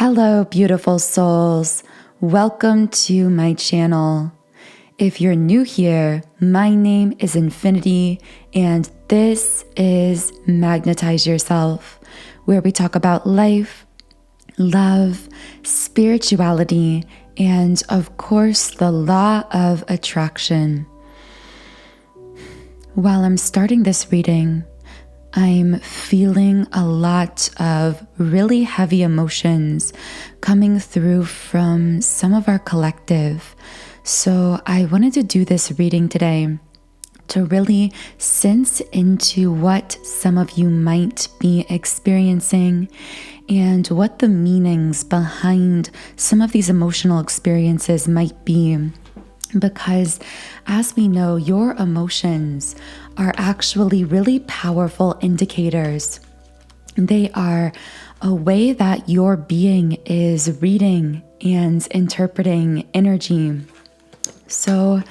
Hello, beautiful souls. Welcome to my channel. If you're new here, my name is Infinity, and this is Magnetize Yourself, where we talk about life, love, spirituality, and of course, the law of attraction. While I'm starting this reading, I'm feeling a lot of really heavy emotions coming through from some of our collective. So I wanted to do this reading today to really sense into what some of you might be experiencing and what the meanings behind some of these emotional experiences might be. Because as we know, your emotions are actually really powerful indicators. They are a way that your being is reading and interpreting energy. So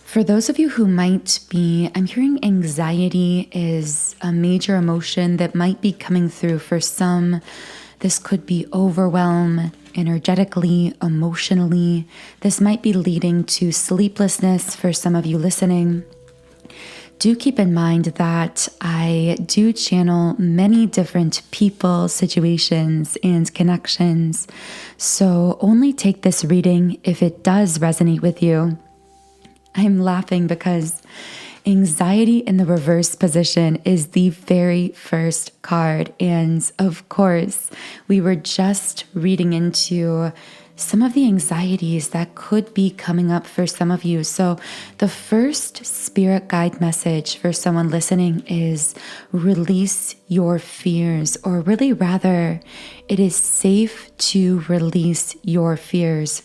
for those of you who might be, I'm hearing anxiety is a major emotion that might be coming through for some. This could be overwhelm, energetically, emotionally. This might be leading to sleeplessness for some of you listening. Do keep in mind that I do channel many different people, situations, and connections. So only take this reading if it does resonate with you. I'm laughing because anxiety in the reverse position is the very first card. And of course, we were just reading into some of the anxieties that could be coming up for some of you. So the first spirit guide message for someone listening is release your fears, or really rather, it is safe to release your fears.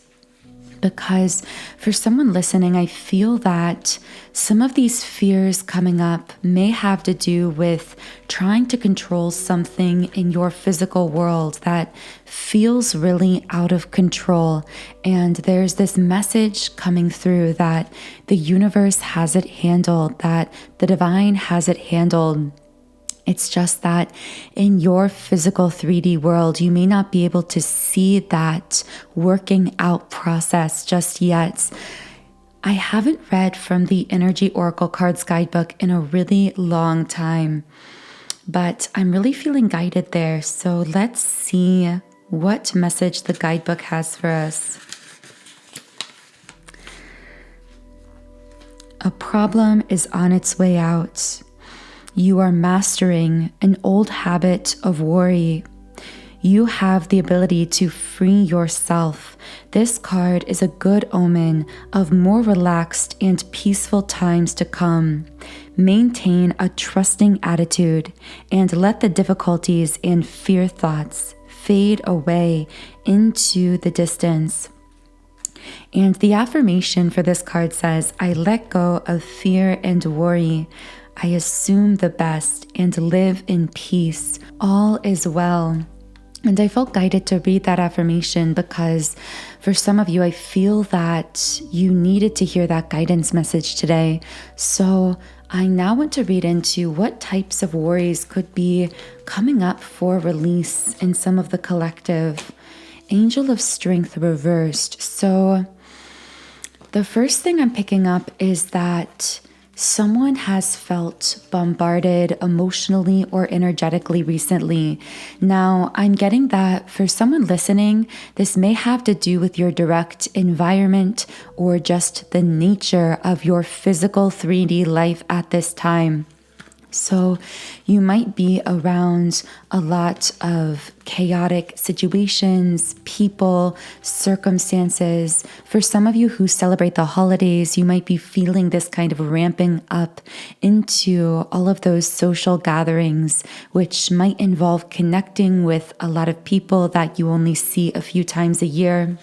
Because for someone listening, I feel that some of these fears coming up may have to do with trying to control something in your physical world that feels really out of control. And there's this message coming through that the universe has it handled, that the divine has it handled. It's just that in your physical 3D world, you may not be able to see that working out process just yet. I haven't read from the Energy Oracle Cards Guidebook in a really long time, but I'm really feeling guided there. So let's see what message the guidebook has for us. A problem is on its way out. You are mastering an old habit of worry. You have the ability to free yourself. This card is a good omen of more relaxed and peaceful times to come. Maintain a trusting attitude and let the difficulties and fear thoughts fade away into the distance. And the affirmation for this card says, I let go of fear and worry. I assume the best and live in peace. All is well. And I felt guided to read that affirmation because for some of you, I feel that you needed to hear that guidance message today. So I now want to read into what types of worries could be coming up for release in some of the collective. Angel of Strength reversed. So the first thing I'm picking up is that someone has felt bombarded emotionally or energetically recently. Now, I'm getting that for someone listening, this may have to do with your direct environment or just the nature of your physical 3D life at this time. So you might be around a lot of chaotic situations, people, circumstances. For some of you who celebrate the holidays, you might be feeling this kind of ramping up into all of those social gatherings, which might involve connecting with a lot of people that you only see a few times a year.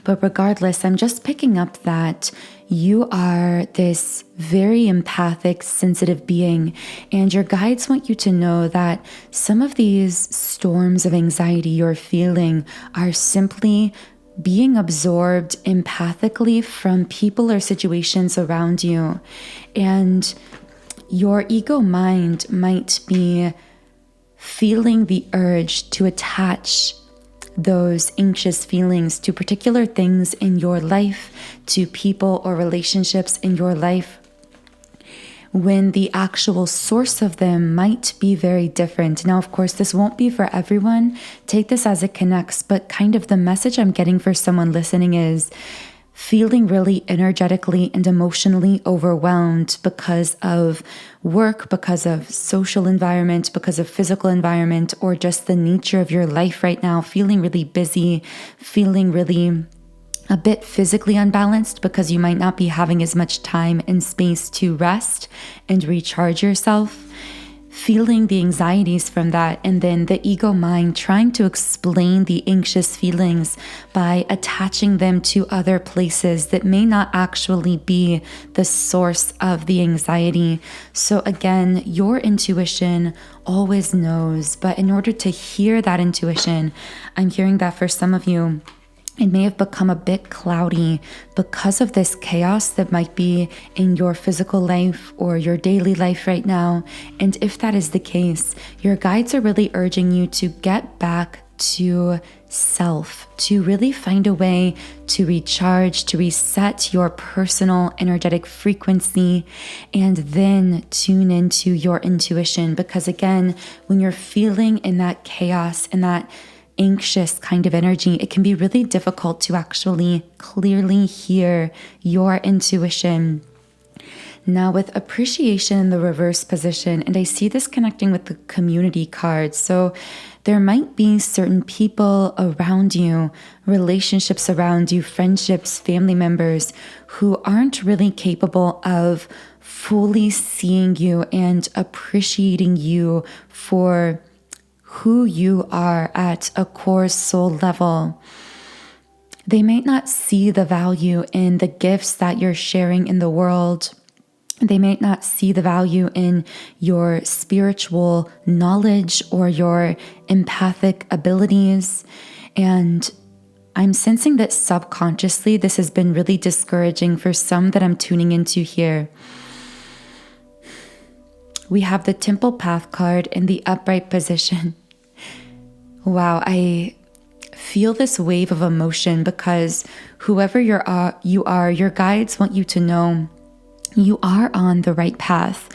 But regardless, I'm just picking up that you are this very empathic, sensitive being, and your guides want you to know that some of these storms of anxiety you're feeling are simply being absorbed empathically from people or situations around you. And your ego mind might be feeling the urge to attach those anxious feelings to particular things in your life, to people or relationships in your life, when the actual source of them might be very different. Now, of course, this won't be for everyone. Take this as it connects, but kind of the message I'm getting for someone listening is feeling really energetically and emotionally overwhelmed because of work, because of social environment, because of physical environment, or just the nature of your life right now, feeling really busy, feeling really a bit physically unbalanced because you might not be having as much time and space to rest and recharge yourself. Feeling the anxieties from that, and then the ego mind trying to explain the anxious feelings by attaching them to other places that may not actually be the source of the anxiety. So again, your intuition always knows, but in order to hear that intuition, I'm hearing that for some of you, it may have become a bit cloudy because of this chaos that might be in your physical life or your daily life right now. And if that is the case, your guides are really urging you to get back to self, to really find a way to recharge, to reset your personal energetic frequency, and then tune into your intuition. Because again, when you're feeling in that chaos and that anxious kind of energy, it can be really difficult to actually clearly hear your intuition. Now with appreciation in the reverse position, and I see this connecting with the community card. So there might be certain people around you, relationships around you, friendships, family members who aren't really capable of fully seeing you and appreciating you for who you are at a core soul level. They might not see the value in the gifts that you're sharing in the world. They might not see the value in your spiritual knowledge or your empathic abilities. And I'm sensing that subconsciously this has been really discouraging for some that I'm tuning into here. We have the Temple Path card in the upright position. Wow, I feel this wave of emotion because whoever you are, your guides want you to know you are on the right path.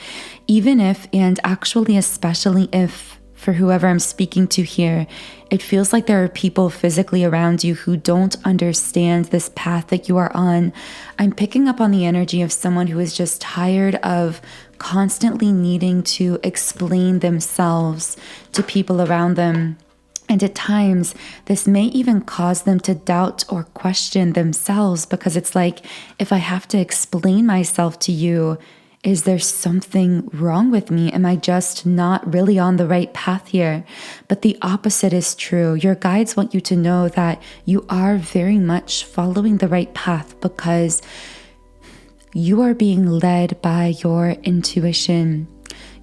Even if, and actually especially if, for whoever I'm speaking to here, it feels like there are people physically around you who don't understand this path that you are on. I'm picking up on the energy of someone who is just tired of constantly needing to explain themselves to people around them. And at times, this may even cause them to doubt or question themselves because it's like, if I have to explain myself to you, is there something wrong with me? Am I just not really on the right path here? But the opposite is true. Your guides want you to know that you are very much following the right path because you are being led by your intuition.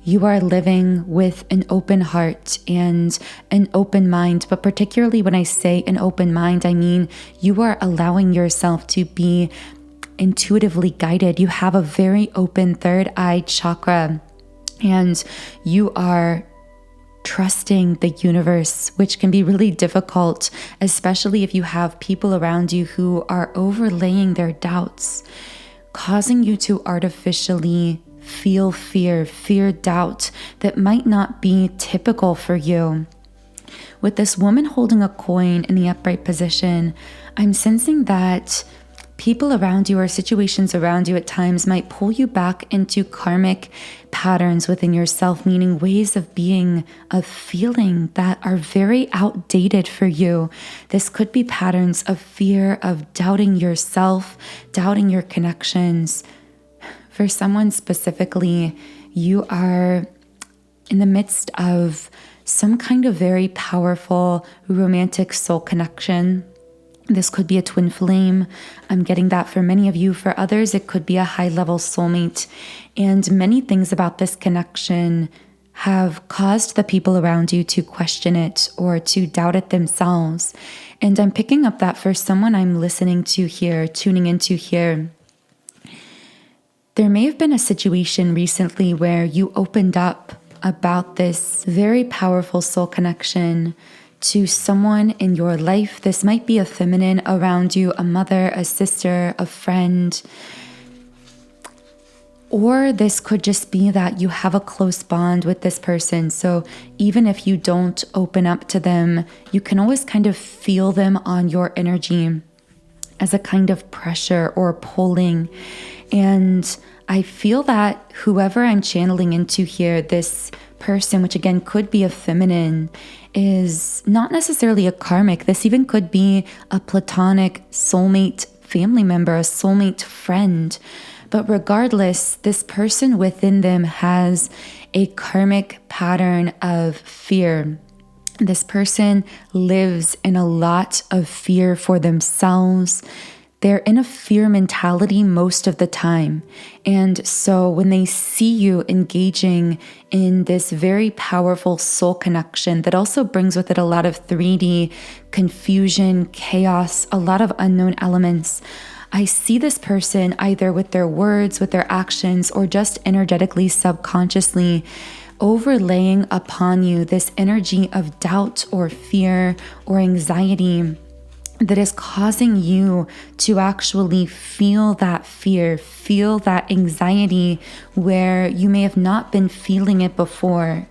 You are living with an open heart and an open mind. But particularly when I say an open mind, I mean you are allowing yourself to be intuitively guided. You have a very open third eye chakra, and you are trusting the universe, which can be really difficult, especially if you have people around you who are overlaying their doubts, causing you to artificially feel fear, doubt that might not be typical for you. With this woman holding a coin in the upright position, I'm sensing that people around you or situations around you at times might pull you back into karmic patterns within yourself, meaning ways of being, of feeling that are very outdated for you. This could be patterns of fear, of doubting yourself, doubting your connections. For someone specifically, you are in the midst of some kind of very powerful romantic soul connection. This could be a twin flame. I'm getting that for many of you. For others, it could be a high-level soulmate. And many things about this connection have caused the people around you to question it or to doubt it themselves. And I'm picking up that for someone I'm listening to here, tuning into here, there may have been a situation recently where you opened up about this very powerful soul connection to someone in your life. This might be a feminine around you, a mother, a sister, a friend. Or this could just be that you have a close bond with this person. So even if you don't open up to them, you can always kind of feel them on your energy as a kind of pressure or pulling. And I feel that whoever I'm channeling into here, this person, which again could be a feminine, is not necessarily a karmic. This even could be a platonic soulmate family member, a soulmate friend. But regardless, this person within them has a karmic pattern of fear. This person lives in a lot of fear for themselves. They're in a fear mentality most of the time. And so when they see you engaging in this very powerful soul connection that also brings with it a lot of 3D confusion, chaos, a lot of unknown elements, I see this person either with their words, with their actions, or just energetically, subconsciously overlaying upon you this energy of doubt or fear or anxiety that is causing you to actually feel that fear, feel that anxiety where you may have not been feeling it before.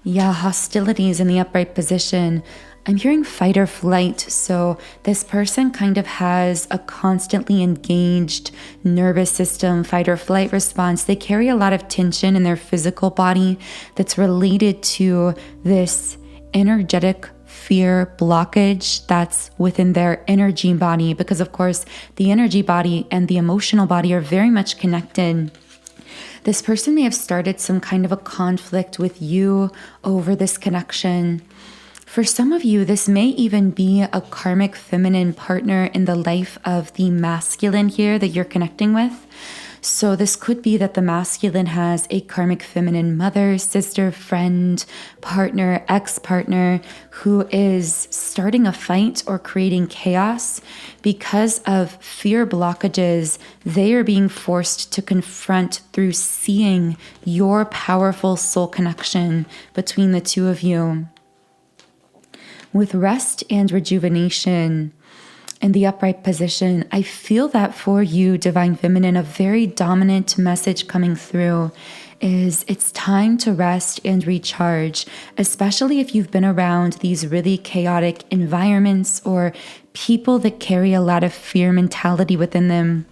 Yeah, hostilities in the upright position. I'm hearing fight or flight. So this person kind of has a constantly engaged nervous system, fight or flight response. They carry a lot of tension in their physical body that's related to this energetic fear blockage that's within their energy body, because of course the energy body and the emotional body are very much connected. This person may have started some kind of a conflict with you over this connection. For some of you, this may even be a karmic feminine partner in the life of the masculine here that you're connecting with. So this could be that the masculine has a karmic feminine mother, sister, friend, partner, ex-partner who is starting a fight or creating chaos because of fear blockages they are being forced to confront through seeing your powerful soul connection between the two of you. With rest and rejuvenation in the upright position, I feel that for you, Divine Feminine, a very dominant message coming through is it's time to rest and recharge, especially if you've been around these really chaotic environments or people that carry a lot of fear mentality within them.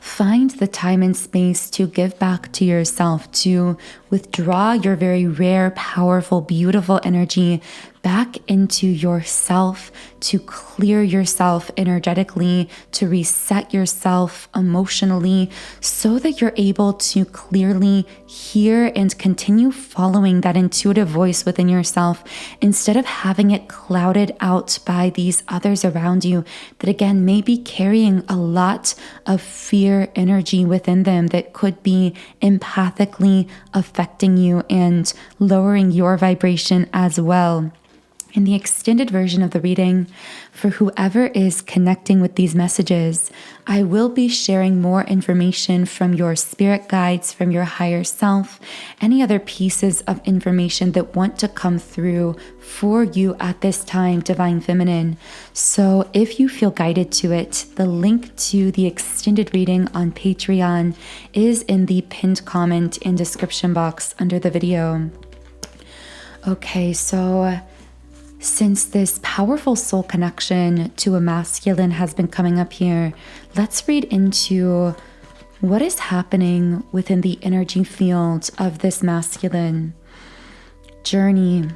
Find the time and space to give back to yourself, to withdraw your very rare, powerful, beautiful energy back into yourself, to clear yourself energetically, to reset yourself emotionally, so that you're able to clearly hear and continue following that intuitive voice within yourself instead of having it clouded out by these others around you that, again, may be carrying a lot of fear energy within them that could be empathically affecting you and lowering your vibration as well. In the extended version of the reading, for whoever is connecting with these messages, I will be sharing more information from your spirit guides, from your higher self, any other pieces of information that want to come through for you at this time, Divine Feminine. So if you feel guided to it, the link to the extended reading on Patreon is in the pinned comment and description box under the video. Okay, so since this powerful soul connection to a masculine has been coming up here, let's read into what is happening within the energy field of this masculine journey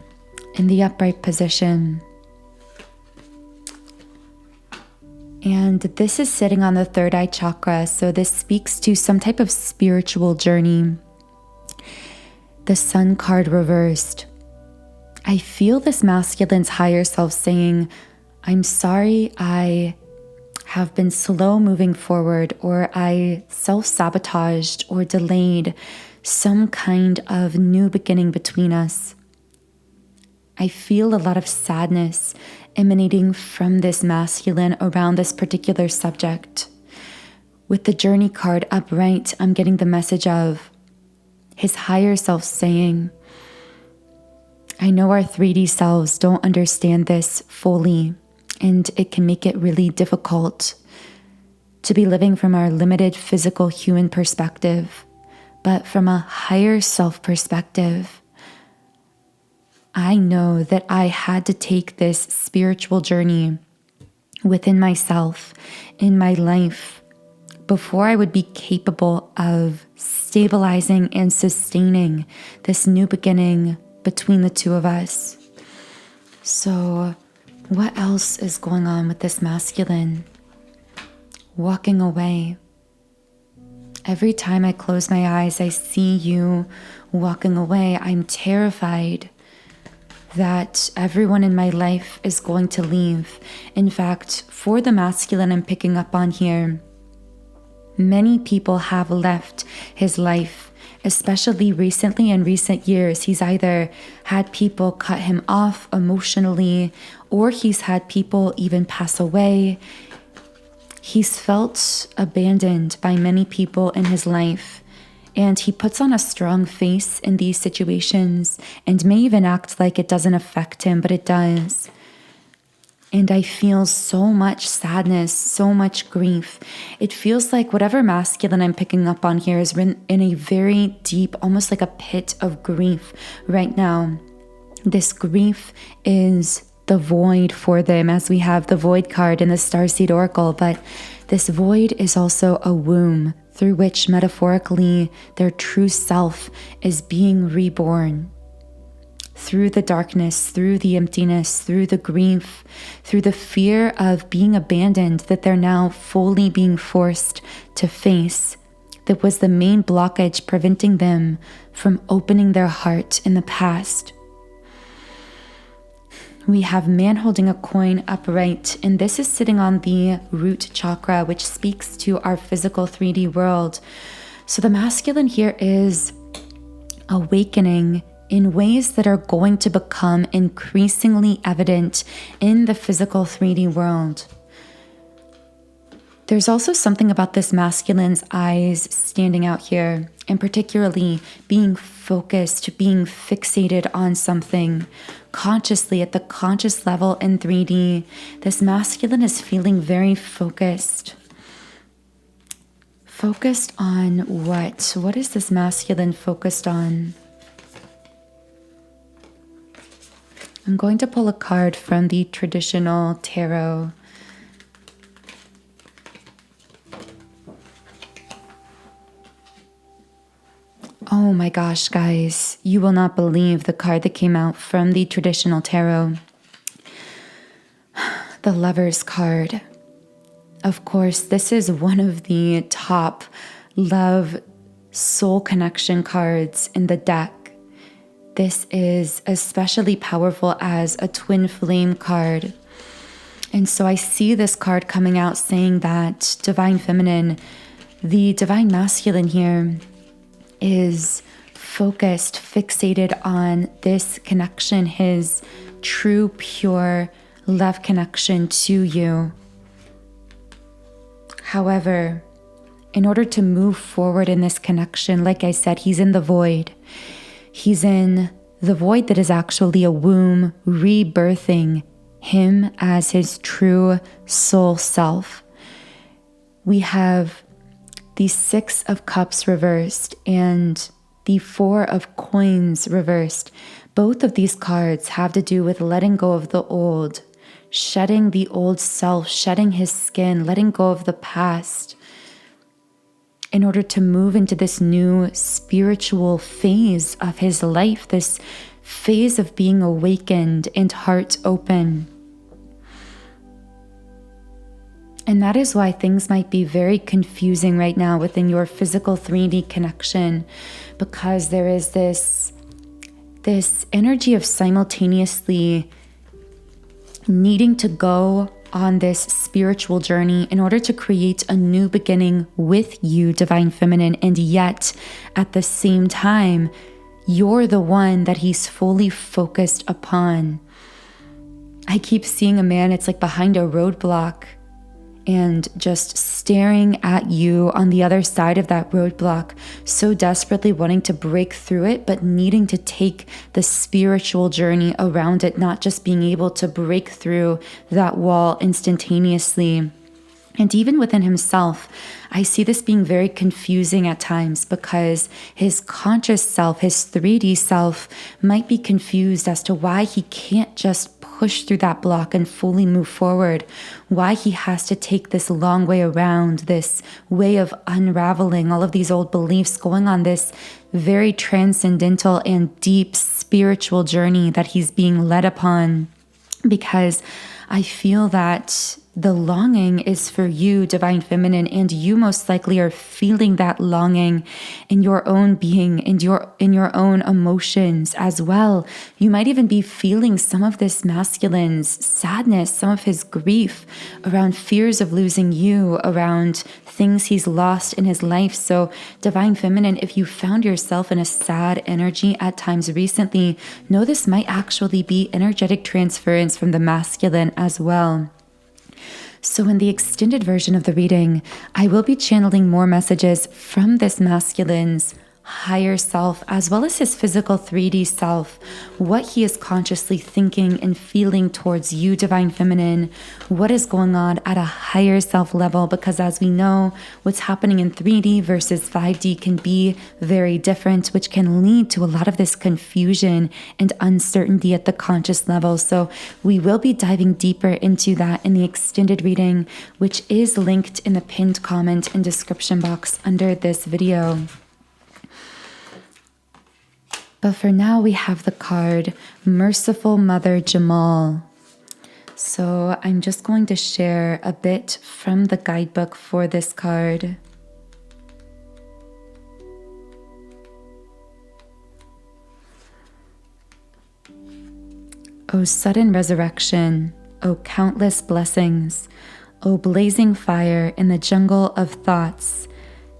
in the upright position. And this is sitting on the third eye chakra, so this speaks to some type of spiritual journey. The Sun card reversed. I feel this masculine's higher self saying, I'm sorry I have been slow moving forward, or I self-sabotaged or delayed some kind of new beginning between us. I feel a lot of sadness emanating from this masculine around this particular subject. With the Journey card upright, I'm getting the message of, his higher self saying, I know our 3D selves don't understand this fully, and it can make it really difficult to be living from our limited physical human perspective. But from a higher self perspective, I know that I had to take this spiritual journey within myself, in my life, before I would be capable of stabilizing and sustaining this new beginning between the two of us. So, what else is going on with this masculine? Walking away. Every time I close my eyes, I see you walking away. I'm terrified that everyone in my life is going to leave. In fact, for the masculine I'm picking up on here, many people have left his life, especially recently in recent years. He's either had people cut him off emotionally, or he's had people even pass away. He's felt abandoned by many people in his life, and he puts on a strong face in these situations and may even act like it doesn't affect him, but it does. And I feel so much sadness, so much grief. It feels like whatever masculine I'm picking up on here is in a very deep, almost like a pit of grief right now. This grief is the void for them, as we have the void card in the Starseed Oracle, but this void is also a womb through which metaphorically their true self is being reborn. Through the darkness, through the emptiness, through the grief, through the fear of being abandoned that they're now fully being forced to face, that was the main blockage preventing them from opening their heart in the past. We have man holding a coin upright, and this is sitting on the root chakra, which speaks to our physical 3D world. So the masculine here is awakening in ways that are going to become increasingly evident in the physical 3D world. There's also something about this masculine's eyes standing out here, and particularly being focused, being fixated on something consciously at the conscious level in 3D. This masculine is feeling very focused. Focused on what? What is this masculine focused on? I'm going to pull a card from the traditional tarot. Oh my gosh, guys, you will not believe the card that came out from the traditional tarot. The Lover's card. Of course, this is one of the top love soul connection cards in the deck. This is especially powerful as a twin flame card. And so I see this card coming out saying that divine feminine, the divine masculine here, is focused, fixated on this connection, his true, pure love connection to you. However, in order to move forward in this connection, like I said, he's in the void. He's in the void that is actually a womb rebirthing him as his true soul self. We have the 6 of Cups reversed and the 4 of Coins reversed. Both of these cards have to do with letting go of the old, shedding the old self, shedding his skin, letting go of the past in order to move into this new spiritual phase of his life, this phase of being awakened and heart open. And that is why things might be very confusing right now within your physical 3D connection, because there is this energy of simultaneously needing to go on this spiritual journey in order to create a new beginning with you, divine feminine, and yet at the same time, you're the one that he's fully focused upon. I keep seeing a man, it's like behind a roadblock, and just staring at you on the other side of that roadblock, so desperately wanting to break through it, but needing to take the spiritual journey around it, not just being able to break through that wall instantaneously. And even within himself, I see this being very confusing at times because his conscious self, his 3D self, might be confused as to why he can't just push through that block and fully move forward, why he has to take this long way around, this way of unraveling all of these old beliefs, going on this very transcendental and deep spiritual journey that he's being led upon. Because I feel that the longing is for you, Divine Feminine, and you most likely are feeling that longing in your own being, in your own emotions as well. You might even be feeling some of this masculine's sadness, some of his grief around fears of losing you, around things he's lost in his life. So Divine Feminine, if you found yourself in a sad energy at times recently, know this might actually be energetic transference from the masculine as well. So in the extended version of the reading, I will be channeling more messages from this masculine's higher self, as well as his physical 3D self, what he is consciously thinking and feeling towards you, Divine Feminine, what is going on at a higher self level, because as we know, what's happening in 3D versus 5D can be very different, which can lead to a lot of this confusion and uncertainty at the conscious level. So we will be diving deeper into that in the extended reading, which is linked in the pinned comment and description box under this video. But for now, we have the card Merciful Mother 𝘮𝘮. So I'm just going to share a bit from the guidebook for this card. O sudden resurrection, O countless blessings, O blazing fire in the jungle of thoughts,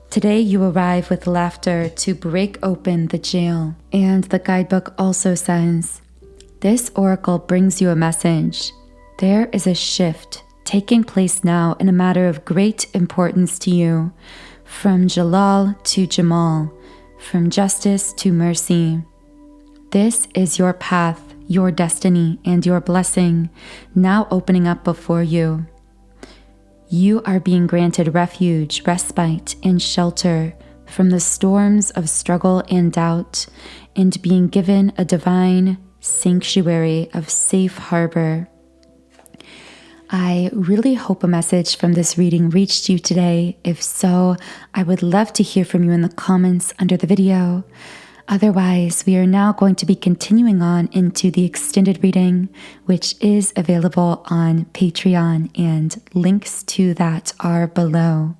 today you arrive with laughter to break open the jail. And the guidebook also says, this oracle brings you a message. There is a shift taking place now in a matter of great importance to you, from Jalal to Jamal, from justice to mercy. This is your path, your destiny, and your blessing now opening up before you. You are being granted refuge, respite, and shelter from the storms of struggle and doubt, and being given a divine sanctuary of safe harbor. I really hope a message from this reading reached you today. If so, I would love to hear from you in the comments under the video. Otherwise, we are now going to be continuing on into the extended reading, which is available on Patreon, and links to that are below.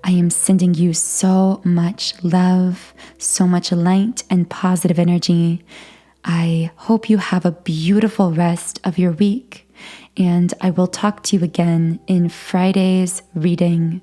I am sending you so much love, so much light and positive energy. I hope you have a beautiful rest of your week, and I will talk to you again in Friday's reading.